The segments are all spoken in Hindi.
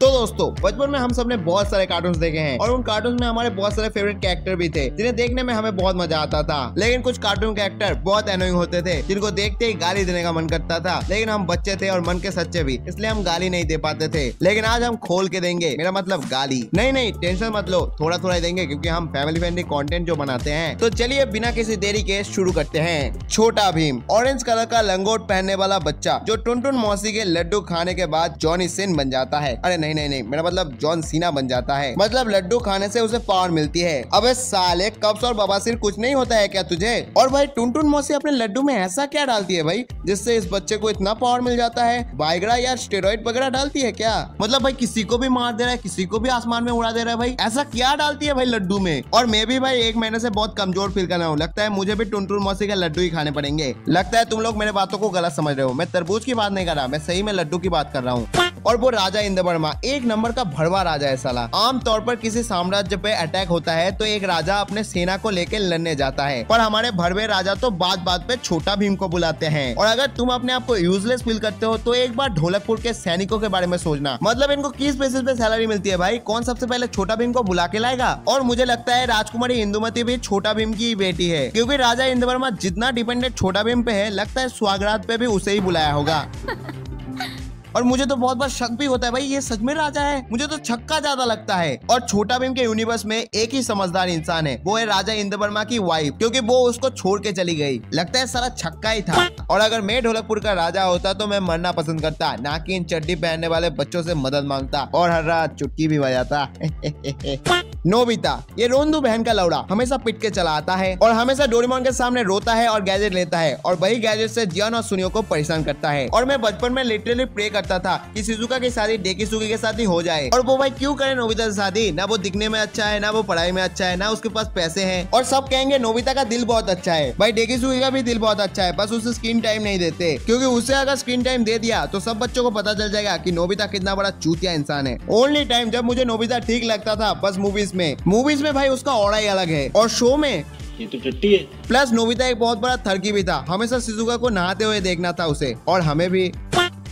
तो दोस्तों बचपन में हम सबने बहुत सारे कार्टून्स देखे हैं और उन कार्टून्स में हमारे बहुत सारे फेवरेट कैरेक्टर भी थे जिन्हें देखने में हमें बहुत मजा आता था। लेकिन कुछ कार्टून कैरेक्टर बहुत एनोइंग होते थे जिनको देखते ही गाली देने का मन करता था। लेकिन हम बच्चे थे और मन के सच्चे भी, इसलिए हम गाली नहीं दे पाते थे। लेकिन आज हम खोल के देंगे, मेरा मतलब गाली नहीं, टेंशन मत लो, थोड़ा थोड़ा देंगे क्योंकि हम फैमिली फ्रेंडली कंटेंट जो बनाते हैं। तो चलिए बिना किसी देरी के शुरू करते हैं। छोटा भीम, ऑरेंज कलर का लंगोट पहनने वाला बच्चा जो टुनटुन मौसी के लड्डू खाने के बाद जॉनी सिन बन जाता है। अरे नहीं, मेरा मतलब जॉन सीना बन जाता है। मतलब लड्डू खाने से उसे पावर मिलती है। अबे साले, कब्ज और बवासीर कुछ नहीं होता है क्या तुझे? और भाई टुनटुन मौसी अपने लड्डू में ऐसा क्या डालती है भाई जिससे इस बच्चे को इतना पावर मिल जाता है? बाइगरा या स्टेरॉइड वगैरह डालती है क्या? मतलब भाई किसी को भी मार दे रहा है, किसी को भी आसमान में उड़ा दे रहा है भाई। ऐसा क्या डालती है भाई लड्डू में? और मैं भी भाई 1 महीने से बहुत कमजोर फील कर रहा हूँ। लगता है मुझे भी टुनटुन मौसी के लड्डू ही खाने पड़ेंगे। लगता है तुम लोग मेरे बातों को गलत समझ रहे हो। मैं तरबूज की बात नहीं कर रहा, मैं सही में लड्डू की बात कर रहा हूँ। और वो राजा इंद्रवर्मा एक नंबर का भड़वा राजा है साला। आमतौर पर किसी साम्राज्य पे अटैक होता है तो एक राजा अपने सेना को लेके लड़ने जाता है, पर हमारे भड़वे राजा तो बात बात पे छोटा भीम को बुलाते हैं। और अगर तुम अपने आप को यूजलेस फील करते हो तो एक बार ढोलकपुर के सैनिकों के बारे में सोचना। मतलब इनको किस बेसिस पे सैलरी मिलती है भाई? कौन सबसे पहले छोटा भीम को बुला के लाएगा? और मुझे लगता है राजकुमारी इंदुमती भी छोटा भीम की बेटी है, क्योंकि राजा इंद्रवर्मा जितना डिपेंडेंट छोटा भीम पे है, लगता है स्वागरात पे भी उसे ही बुलाया होगा। और मुझे तो बहुत बार शक भी होता है भाई ये सच में राजा है। मुझे तो छक्का ज्यादा लगता है। और छोटा भीम के यूनिवर्स में एक ही समझदार इंसान है, वो है राजा इंद्रवर्मा की वाइफ, क्योंकि वो उसको छोड़ के चली गई। लगता है सारा छक्का ही था। और अगर मैं ढोलकपुर का राजा होता तो मैं मरना पसंद करता, ना कि इन चड्डी पहनने वाले बच्चों से मदद मांगता और हर रात चुटकी भी बजाता। नोबिता, ये रोंदू बहन का लौड़ा, हमेशा पिट के चला आता है और हमेशा डोरेमोन के सामने रोता है और गैजेट लेता है, और वही गैजेट से जियान और सुनियो को परेशान करता है। और मैं बचपन में लिटरली प्रे करता था कि शिजुका की शादी डेकिसुगी के साथ ही हो जाए। और वो भाई क्यों करे नोबिता से शादी? ना वो दिखने में अच्छा है, ना वो पढ़ाई में अच्छा है, ना उसके पास पैसे हैं। और सब कहेंगे नोबिता का दिल बहुत अच्छा है। भाई डेकिसुगी का भी दिल बहुत अच्छा है, बस उसे स्क्रीन टाइम नहीं देते, क्योंकि उसे अगर स्क्रीन टाइम दे दिया तो सब बच्चों को पता चल जाएगा कि नोबिता कितना बड़ा चूतिया इंसान है। ओनली टाइम जब मुझे नोबिता ठीक लगता था बस मूवीज में भाई उसका ऑरा ही अलग है, और शो में ये तो टट्टी है। प्लस नोबिता एक बहुत बड़ा थरकी भी था, हमेशा शिजुका को नहाते हुए देखना था उसे, और हमें भी।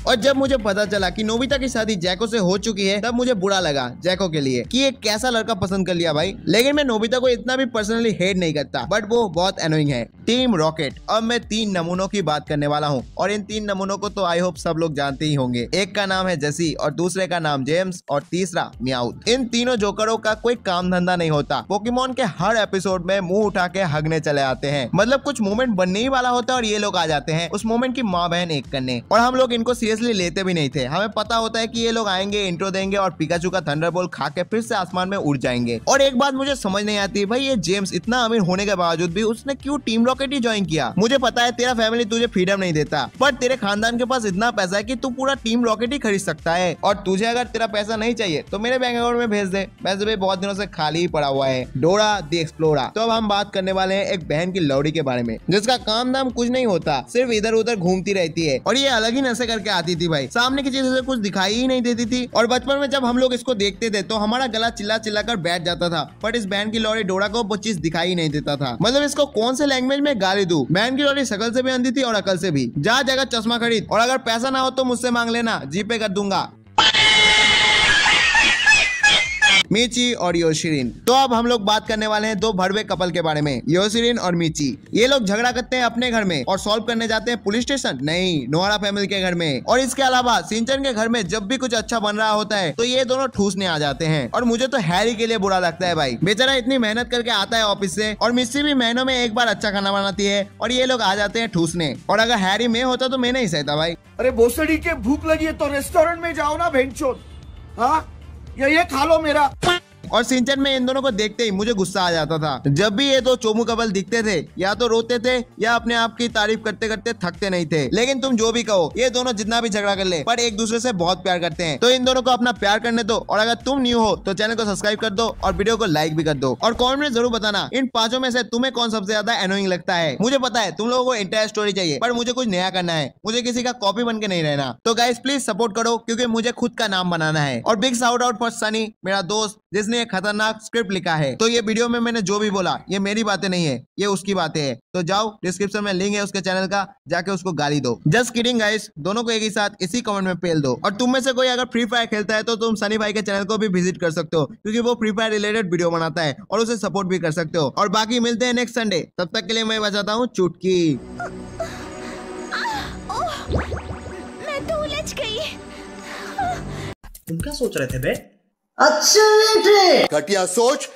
और जब मुझे पता चला कि नोबिता की शादी जैको से हो चुकी है, तब मुझे बुरा लगा जैको के लिए कि एक कैसा लड़का पसंद कर लिया भाई। लेकिन मैं नोबिता को इतना भी पर्सनली हेट नहीं करता, बट वो बहुत एनोइंग है। Team rocket. अब मैं 3 नमूनों की बात करने वाला हूँ, और इन 3 नमूनों को तो आई होप सब लोग जानते ही होंगे। एक का नाम है जेसी, और दूसरे का नाम जेम्स, और तीसरा म्याउथ। इन तीनों जोकरों का कोई काम धंधा नहीं होता। पोकेमोन के हर एपिसोड में मुंह उठा के हगने चले आते हैं। मतलब कुछ मोमेंट बनने ही वाला होता है और ये लोग आ जाते हैं उस मोमेंट की माँ बहन एक करने, और हम लोग इनको सीरियसली लेते भी नहीं थे। हमें पता होता है कि ये लोग आएंगे, इंट्रो देंगे और पिकाचू का थंडरबोल्ट खा के फिर से आसमान में उड़ जाएंगे। और एक बात मुझे समझ नहीं आती भाई, ये जेम्स इतना अमीर होने के बावजूद भी उसने क्यों टीम रॉकेट ही ज्वाइन किया? मुझे पता है तेरा फैमिली तुझे फ्रीडम नहीं देता, पर तेरे खानदान के पास इतना पैसा है कि तू पूरा टीम रॉकेट ही खरीद सकता है। और तुझे अगर तेरा पैसा नहीं चाहिए तो मेरे बैंक अकाउंट में भेज दे, वैसे भी बहुत दिनों से खाली ही पड़ा हुआ है। Dora the explorer. तो अब हम बात करने वाले हैं एक बहन की लौड़ी के बारे में, जिसका काम धाम कुछ नहीं होता, सिर्फ इधर उधर घूमती रहती है, और ये अलग ही नशे करके आती थी भाई। सामने की चीजों से कुछ दिखाई ही नहीं देती थी। और बचपन में जब हम लोग इसको देखते थे तो हमारा गला चिल्ला चिल्ला कर बैठ जाता था, बट इस बहन की लौड़ी डोरा को वो चीज दिखाई नहीं देता था। मतलब इसको कौन से लैंग्वेज में गाली दूं? बहन की लौड़ी शकल से भी अंधी थी और अकल से भी। जा जगह चश्मा खरीद, और अगर पैसा ना हो तो मुझसे मांग लेना, जीपे कर दूंगा। मीची और योशिरिन। तो अब हम लोग बात करने वाले हैं 2 भड़वे कपल के बारे में, योशिरिन और मीची। ये लोग झगड़ा करते हैं अपने घर में और सॉल्व करने जाते हैं पुलिस स्टेशन, नहीं, नोहरा फैमिली के घर में। और इसके अलावा सिंचन के घर में जब भी कुछ अच्छा बन रहा होता है तो ये दोनों ठूसने आ जाते हैं। और मुझे तो हैरी के लिए बुरा लगता है भाई, बेचारा इतनी मेहनत करके आता है ऑफिस से, और मिस्सी भी महीनों में एक बार अच्छा खाना बनाती है, और ये लोग आ जाते हैं ठूसने। और अगर हैरी में होता तो मैं नहीं सहता भाई। अरे भोसड़ी के भूख लगी है तो रेस्टोरेंट में जाओ ना भेंचोद, हाँ, ये खा लो मेरा। और सिंचन में इन दोनों को देखते ही मुझे गुस्सा आ जाता था। जब भी ये 2 चोमू कपल दिखते थे, या तो रोते थे या अपने आप की तारीफ करते करते थकते नहीं थे। लेकिन तुम जो भी कहो, ये दोनों जितना भी झगड़ा कर ले, पर एक दूसरे से बहुत प्यार करते हैं। तो इन दोनों को अपना प्यार करने दो, और अगर तुम न्यू हो तो चैनल को सब्सक्राइब कर दो और वीडियो को लाइक भी कर दो। और कमेंट में जरूर बताना इन 5 में से तुम्हें कौन सबसे ज्यादा एनोइंग लगता है। मुझे पता है तुम लोगों को इंटरेस्ट स्टोरी चाहिए, पर मुझे कुछ नया करना है, मुझे किसी का कॉपी बन के नहीं रहना। तो गाइस प्लीज सपोर्ट करो, क्योंकि मुझे खुद का नाम बनाना है। और big shout out for Sunny, मेरा दोस्त, जिसने उसने एक खतरनाक स्क्रिप्ट लिखा है। तो ये वीडियो में मैंने जो भी बोला ये मेरी बातें नहीं है, ये उसकी बातें हैं। तो जाओ डिस्क्रिप्शन में लिंक है उसके चैनल का, जाके उसको गाली दो। जस्ट किडिंग गाइस, दोनों को एक ही साथ इसी कमेंट में पेल दो। और तुम में से कोई अगर फ्री फायर खेलता है तो तुम सनी भाई के चैनल को भी विजिट कर सकते हो, क्योंकि वो फ्री फायर रिलेटेड वीडियो बनाता है और उसे सपोर्ट भी कर सकते हो। और बाकी मिलते हैं नेक्स्ट संडे, तब तक के लिए मैं बजाता हूँ चुटकी। मैं तो उलझ गई। तुम क्या सोच रहे थे बे? अच्छा बेटे, घटिया सोच